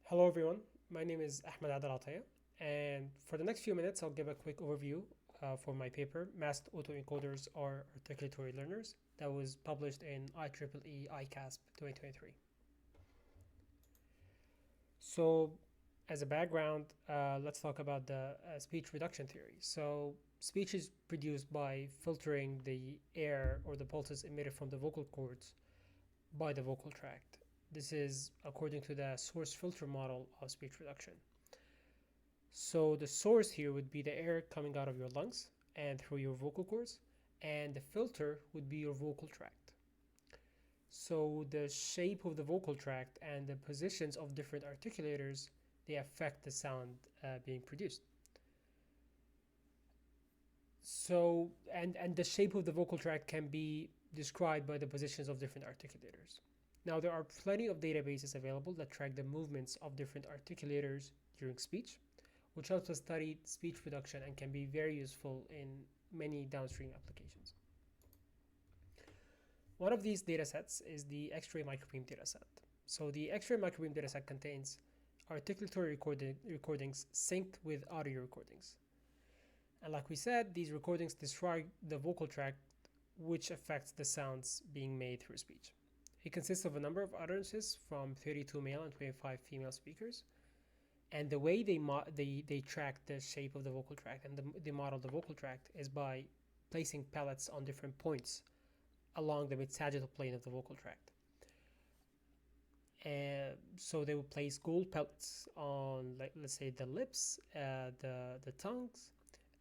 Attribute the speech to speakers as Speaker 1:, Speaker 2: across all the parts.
Speaker 1: Hello everyone, my name is Ahmed Autoencoders, and for the next few minutes I'll give a quick overview for my paper, Masked Autoencoders or Articulatory Learners, that was published in IEEE ICASSP 2023. So as a background, let's talk about the speech reduction theory. So speech is produced by filtering the air or the pulses emitted from the vocal cords by the vocal tract. This is according to the source filter model of speech reduction. So the source here would be the air coming out of your lungs and through your vocal cords, and the filter would be your vocal tract. So the shape of the vocal tract and the positions of different articulators, they affect the sound being produced. So and the shape of the vocal tract can be described by the positions of different articulators. Now there are plenty of databases available that track the movements of different articulators during speech, which helps us study speech reduction and can be very useful in many downstream applications. One of these datasets is the X-ray microbeam dataset. So the X-ray microbeam dataset contains articulatory recordings synced with audio recordings. And like we said, these recordings describe the vocal tract, which affects the sounds being made through speech. It consists of a number of utterances from 32 male and 25 female speakers. And the way they track the shape of the vocal tract and they model the vocal tract is by placing pellets on different points along the mid-sagittal plane of the vocal tract. And so they will place gold pellets on, like, let's say, the lips, the tongues,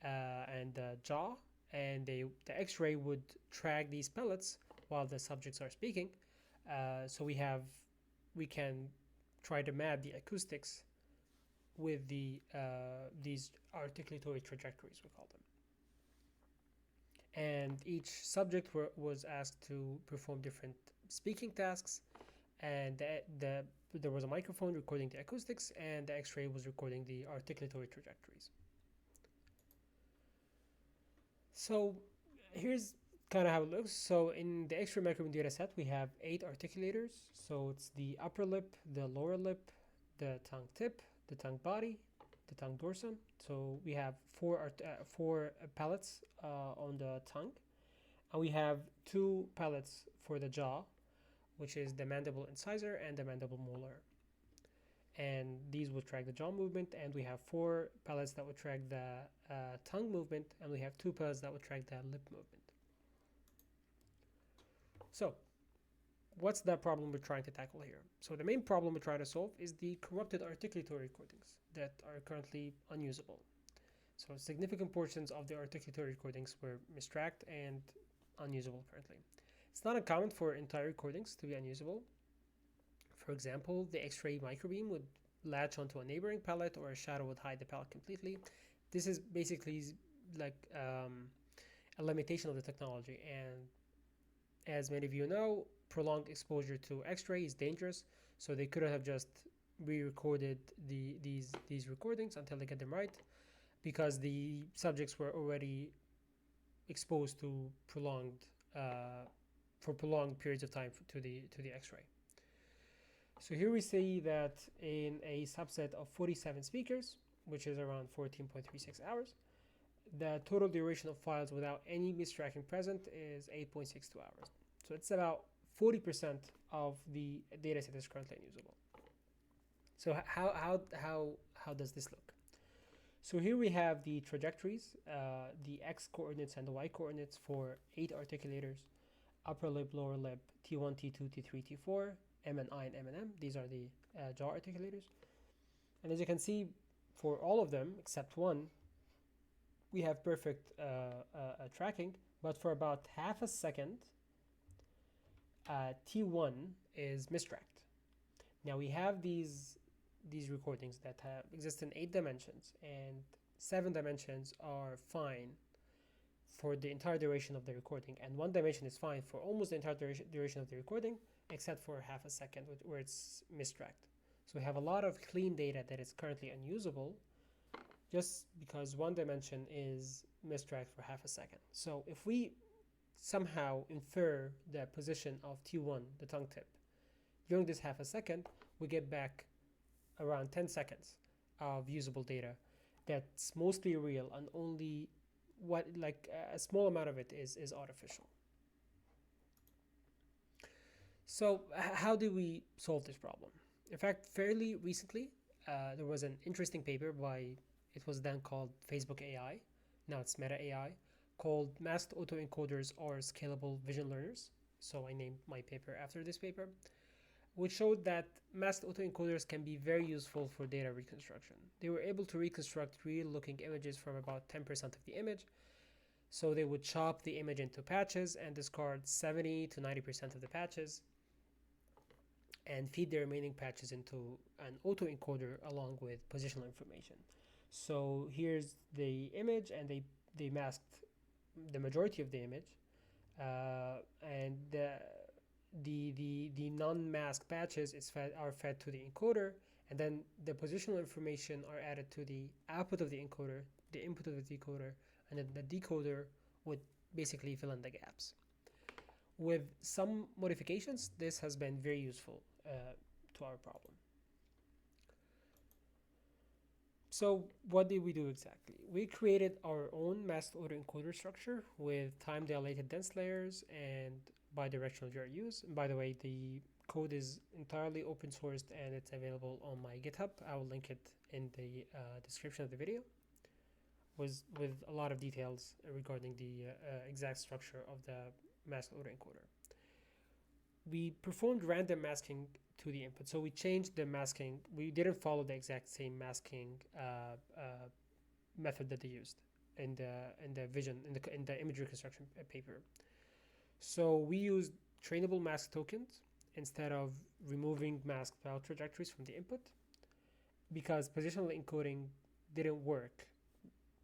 Speaker 1: and the jaw, and the X-ray would track these pellets while the subjects are speaking. So we can try to map the acoustics with these articulatory trajectories, we call them. And each subject was asked to perform different speaking tasks, and there was a microphone recording the acoustics, and the X-ray was recording the articulatory trajectories. So here's kind of how it looks. So in the X-ray microbeam data set, we have 8 articulators. So it's the upper lip, the lower lip, the tongue tip, the tongue body, the tongue dorsum. So we have four pellets on the tongue, and we have 2 pellets for the jaw, which is the mandible incisor and the mandible molar. And these will track the jaw movement, and we have 4 pellets that will track the tongue movement, and we have 2 pellets that will track the lip movement. So what's the problem we're trying to tackle here? So the main problem we're trying to solve is the corrupted articulatory recordings that are currently unusable. So significant portions of the articulatory recordings were mistracked and unusable currently. It's not uncommon for entire recordings to be unusable. For example, the X-ray microbeam would latch onto a neighboring pellet, or a shadow would hide the pellet completely. This is basically like a limitation of the technology, and as many of you know, prolonged exposure to X-ray is dangerous, so they couldn't have just re-recorded these recordings until they get them right, because the subjects were already exposed to prolonged periods of time to the X-ray. So here we see that in a subset of 47 speakers, which is around 14.36 hours, the total duration of files without any mistracking present is 8.62 hours. So it's about 40% of the dataset is currently unusable. So how does this look? So here we have the trajectories, the x coordinates and the y coordinates for 8 articulators: upper lip, lower lip, T1, T2, T3, T4, M and I and M and M. These are the jaw articulators. And as you can see, for all of them except one, we have perfect tracking, but for about half a second, T1 is mistracked. Now we have these recordings that exist in 8 dimensions, and 7 dimensions are fine for the entire duration of the recording, and 1 dimension is fine for almost the entire duration of the recording, except for half a second where it's mistracked. So we have a lot of clean data that is currently unusable, just because 1 dimension is mistracked for half a second. So if we somehow infer the position of T1, the tongue tip, during this half a second, we get back around 10 seconds of usable data that's mostly real, and only what like a small amount of it is artificial. So how do we solve this problem? In fact, fairly recently, there was an interesting paper by, it was then called Facebook AI, now it's Meta AI, called Masked Autoencoders or Scalable Vision Learners. So I named my paper after this paper, which showed that masked autoencoders can be very useful for data reconstruction. They were able to reconstruct real looking images from about 10% of the image. So they would chop the image into patches and discard 70 to 90% of the patches and feed the remaining patches into an autoencoder along with positional information. So here's the image, and they masked the majority of the image, and the non-masked patches are fed to the encoder, and then the positional information are added to the output of the encoder, the input of the decoder, and then the decoder would basically fill in the gaps. With some modifications, this has been very useful to our problem. So what did we do exactly? We created our own masked autoencoder structure with time-dilated dense layers and bidirectional GRUs. And by the way, the code is entirely open sourced and it's available on my GitHub. I will link it in the description of the video with a lot of details regarding the exact structure of the masked autoencoder. We performed random masking to the input. So we changed the masking. We didn't follow the exact same masking method that they used in the image reconstruction paper. So we used trainable mask tokens instead of removing masked route trajectories from the input, because positional encoding didn't work,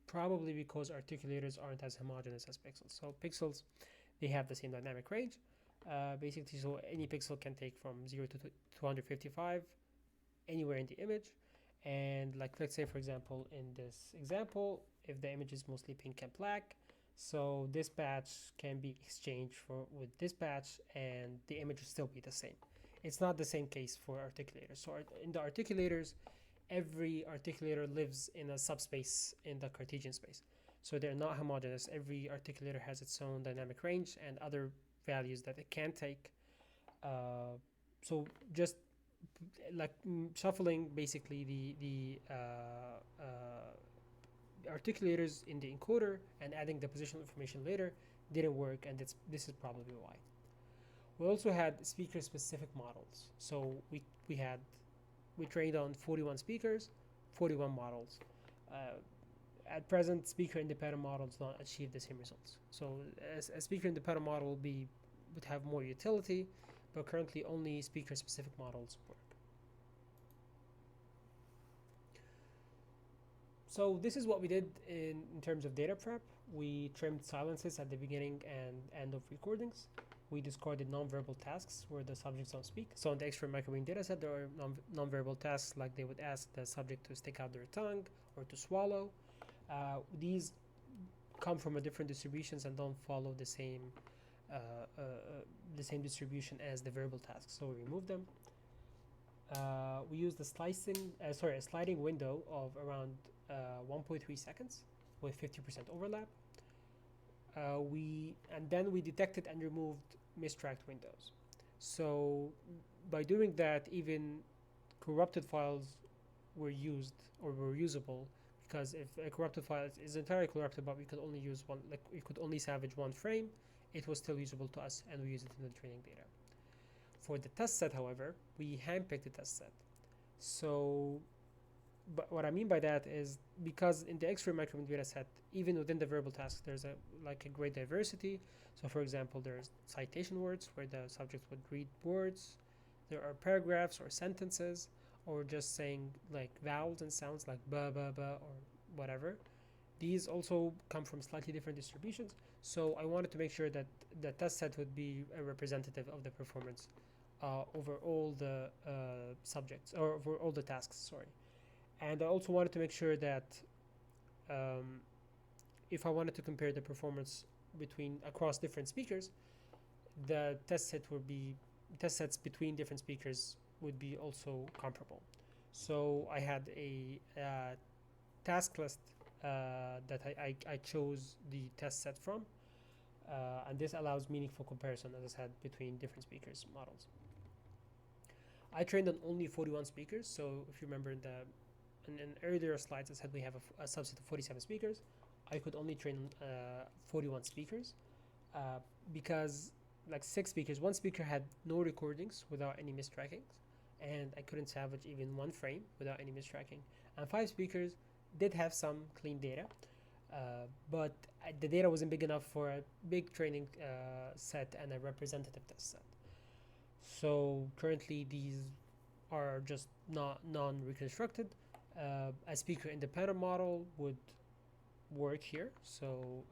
Speaker 1: probably because articulators aren't as homogeneous as pixels. So pixels, they have the same dynamic range, basically, so any pixel can take from 0 to 255 anywhere in the image. And like, let's say for example, in this example, if the image is mostly pink and black, so this patch can be exchanged with this patch and the image will still be the same. It's not the same case for articulators. So in the articulators, every articulator lives in a subspace in the Cartesian space. So they're not homogeneous. Every articulator has its own dynamic range and other values that it can take. So just like shuffling basically the articulators in the encoder and adding the positional information later didn't work, and this is probably why. We also had speaker specific models. So we trained on 41 speakers, 41 models. At present, speaker independent models don't achieve the same results. So a speaker independent model would have more utility, but currently only speaker specific models work. So this is what we did in terms of data prep. We trimmed silences at the beginning and end of recordings. We discarded nonverbal tasks where the subjects don't speak. So in the X-ray microwave dataset, there are nonverbal tasks, like they would ask the subject to stick out their tongue or to swallow. These come from a different distributions and don't follow the same distribution as the verbal tasks, so we remove them. We use the a sliding window of around 1.3 seconds with 50% overlap. Then we detected and removed mistracked windows. So by doing that, even corrupted files were used or were usable, because if a corrupted file is entirely corrupted but we could only use one, like we could only salvage one frame, it was still usable to us and we use it in the training data. For the test set, however, we handpicked the test set. So but what I mean by that is, because in the X-ray microwave data set, even within the verbal task, there's a great diversity. So for example, there's citation words where the subject would read words. There are paragraphs or sentences, or just saying like vowels and sounds like ba ba ba or whatever. These also come from slightly different distributions. So I wanted to make sure that the test set would be a representative of the performance over all the subjects, or over all the tasks, sorry. And I also wanted to make sure that if I wanted to compare the performance across different speakers, the test sets between different speakers would be also comparable. So I had a task list that I chose the test set from, and this allows meaningful comparison, as I said, between different speakers models. I trained on only 41 speakers, so if you remember in earlier slides I said we have a subset of 47 speakers. I could only train 41 speakers uh, because like 6 speakers, one speaker had no recordings without any mistrackings, and I couldn't salvage even one frame without any mistracking. And 5 speakers did have some clean data, but the data wasn't big enough for a big training set and a representative test set. So currently these are just not non-reconstructed. A speaker independent model would work here. So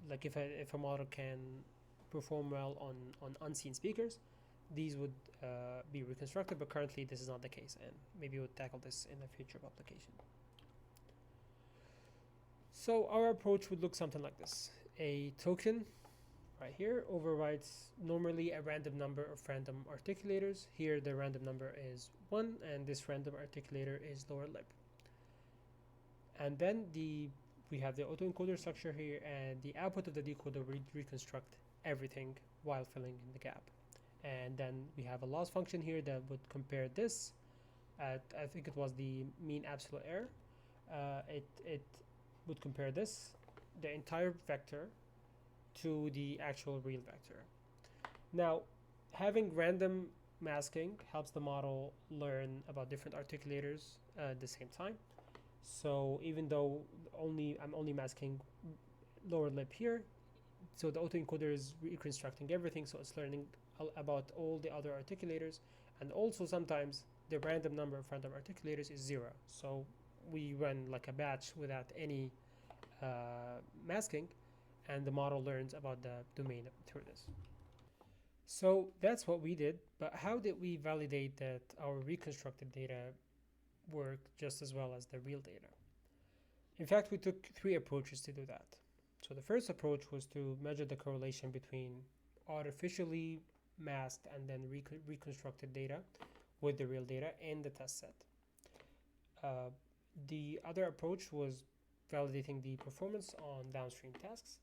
Speaker 1: like if a model can perform well on unseen speakers, these would be reconstructed, but currently this is not the case, and maybe we'll tackle this in a future application. So our approach would look something like this. A token right here overrides normally a random number of random articulators. Here the random number is 1, and this random articulator is lower lip. And then we have the autoencoder structure here, and the output of the decoder will reconstruct everything while filling in the gap. And then we have a loss function here that would compare this at, I think it was the mean absolute error. It would compare this, the entire vector, to the actual real vector. Now, having random masking helps the model learn about different articulators at the same time. So even though I'm only masking lower lip here, so the autoencoder is reconstructing everything, so it's learning about all the other articulators, and also sometimes the random number of random articulators is 0. So we run like a batch without any masking, and the model learns about the domain through this. So that's what we did, but how did we validate that our reconstructed data work just as well as the real data? In fact, we took 3 approaches to do that. So the first approach was to measure the correlation between artificially masked and then reconstructed data with the real data in the test set. The other approach was validating the performance on downstream tasks.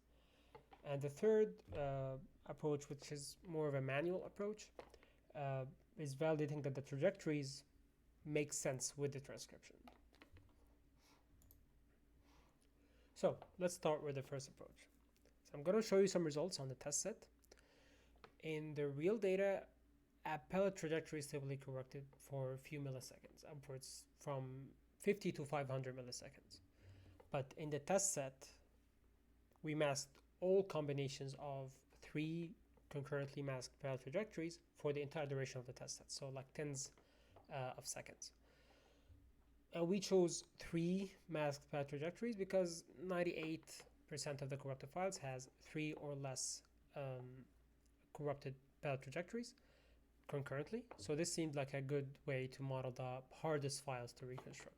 Speaker 1: And the third approach, which is more of a manual approach, is validating that the trajectories make sense with the transcription. So let's start with the first approach. So I'm going to show you some results on the test set. In the real data, a pellet trajectory is typically corrected for a few milliseconds, upwards from 50 to 500 milliseconds. But in the test set, we masked all combinations of 3 concurrently masked pellet trajectories for the entire duration of the test set, so like tens of seconds. And we chose 3 masked pellet trajectories because 98% of the corrupted files has 3 or less corrupted pellet trajectories concurrently. So this seemed like a good way to model the hardest files to reconstruct.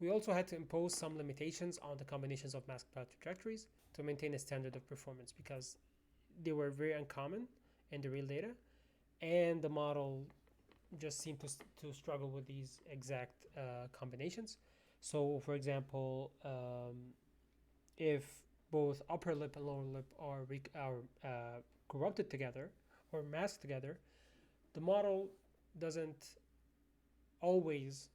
Speaker 1: We also had to impose some limitations on the combinations of masked pellet trajectories to maintain a standard of performance because they were very uncommon in the real data, and the model just seemed to struggle with these exact combinations. So for example, if both upper lip and lower lip are corrupted together or masked together, the model doesn't always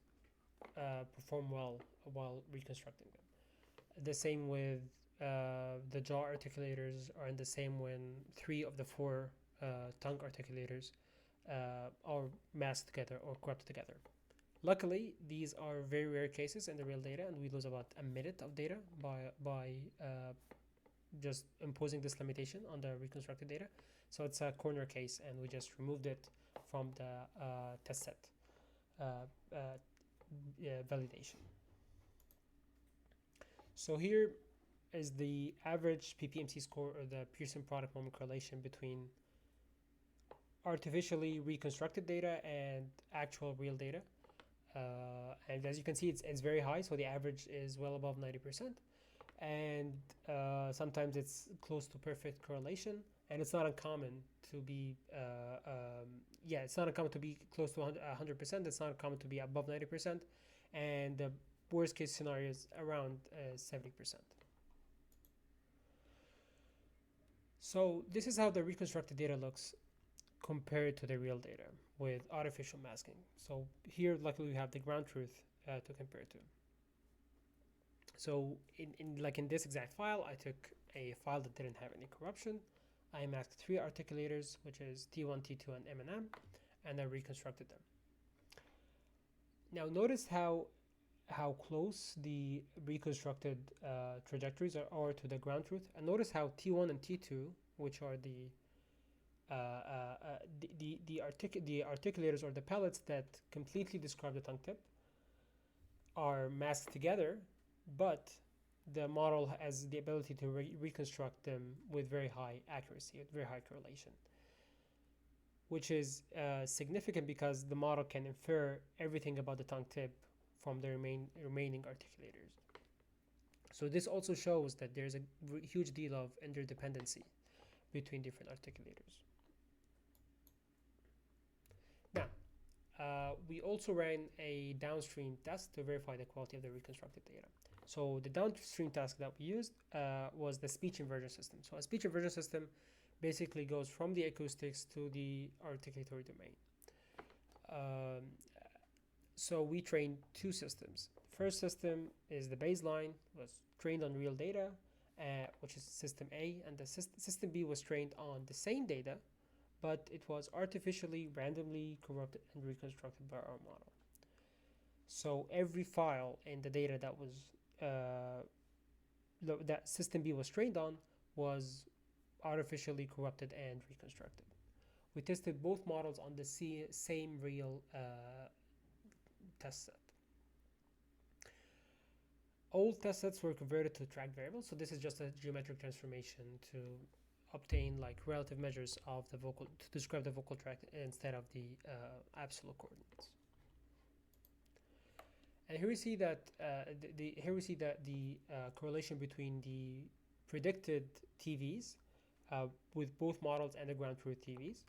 Speaker 1: perform well while reconstructing them. The same with the jaw articulators, are the same when 3 of the 4 tongue articulators are masked together or corrupted together. Luckily, these are very rare cases in the real data, and we lose about a minute of data by just imposing this limitation on the reconstructed data. So it's a corner case, and we just removed it from the test set validation. So here is the average PPMC score, or the Pearson product moment correlation between artificially reconstructed data and actual real data. And as you can see, it's very high, so the average is well above 90%. And sometimes it's close to perfect correlation, and it's not uncommon to be it's not uncommon to be close to 100%. It's not uncommon to be above 90%, and the worst case scenario is around 70%. So this is how the reconstructed data looks compared to the real data with artificial masking. So here, luckily, we have the ground truth to compare to. So in this exact file, I took a file that didn't have any corruption. I masked 3 articulators, which is T1, T2, and M&M, and I reconstructed them. Now notice how close the reconstructed trajectories are to the ground truth, and notice how T1 and T2, which are the articulators or the pellets that completely describe the tongue tip, are masked together, but the model has the ability to reconstruct them with very high accuracy, with very high correlation, which is significant because the model can infer everything about the tongue tip from the remaining articulators. So this also shows that there's a huge deal of interdependency between different articulators. Now, we also ran a downstream test to verify the quality of the reconstructed data. So the downstream task that we used was the speech inversion system. So a speech inversion system basically goes from the acoustics to the articulatory domain. So we trained 2 systems. First system is the baseline, was trained on real data, which is system A, and the system B was trained on the same data, but it was artificially, randomly corrupted and reconstructed by our model. So every file in the data that was that system B was trained on was artificially corrupted and reconstructed. We tested both models on the same real test set. All test sets were converted to tracked variables, so this is just a geometric transformation to obtain like relative measures of the vocal, to describe the vocal tract instead of the absolute coordinates. And here we see that the correlation between the predicted TVs with both models and the ground truth TVs.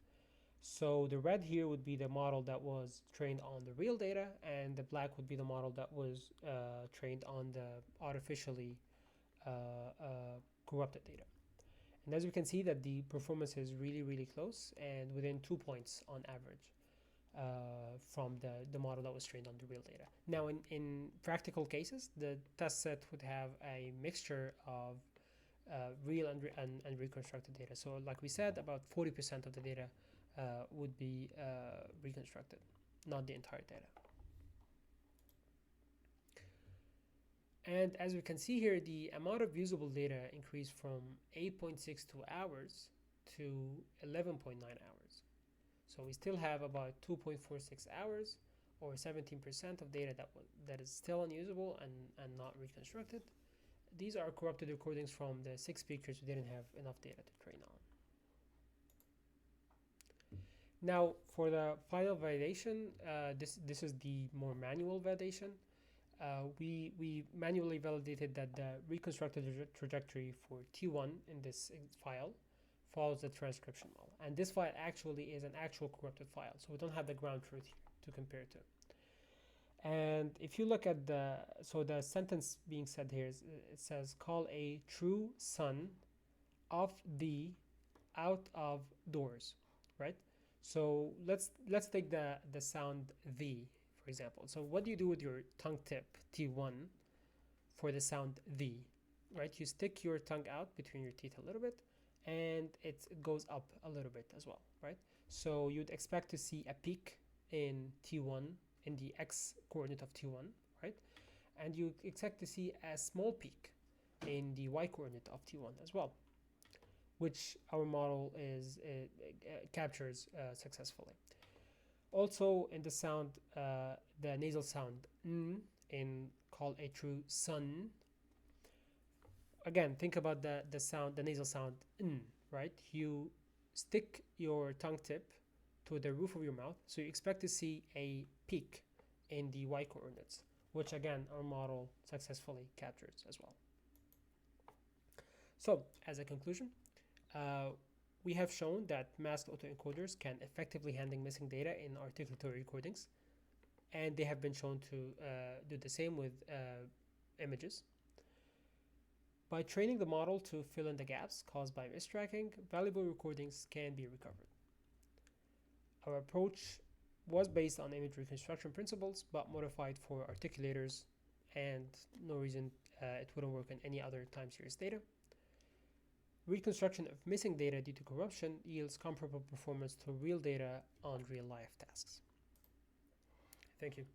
Speaker 1: So the red here would be the model that was trained on the real data, and the black would be the model that was trained on the artificially corrupted data. And as you can see that the performance is really, really close and within 2 points on average from the model that was trained on the real data. Now in practical cases, the test set would have a mixture of real and reconstructed data. So like we said, about 40% of the data would be reconstructed, not the entire data. And as we can see here, the amount of usable data increased from 8.62 hours to 11.9 hours. So we still have about 2.46 hours, or 17% of data that is still unusable and not reconstructed. These are corrupted recordings from the 6 speakers who didn't have enough data to train on. Now, for the final validation, this is the more manual validation. We manually validated that the reconstructed trajectory for T1 in this file follows the transcription model. And this file actually is an actual corrupted file, so we don't have the ground truth here to compare to. And if you look at the sentence being said here, it says, call a true son of the out of doors, right? So let's take the sound the, for example. So what do you do with your tongue tip T1 for the sound the, right? You stick your tongue out between your teeth a little bit, and it goes up a little bit as well, right? So you'd expect to see a peak in T1, in the x coordinate of T1, right? And you expect to see a small peak in the y coordinate of T1 as well, which our model captures successfully. Also in the sound, the nasal sound n in call a true son. Again, think about the nasal sound n, right? You stick your tongue tip to the roof of your mouth, so you expect to see a peak in the y coordinates, which again our model successfully captures as well. So as a conclusion, We have shown that masked autoencoders can effectively handle missing data in articulatory recordings, and they have been shown to do the same with images. By training the model to fill in the gaps caused by mistracking, valuable recordings can be recovered. Our approach was based on image reconstruction principles but modified for articulators, and no reason it wouldn't work on any other time series data. Reconstruction of missing data due to corruption yields comparable performance to real data on real life tasks. Thank you.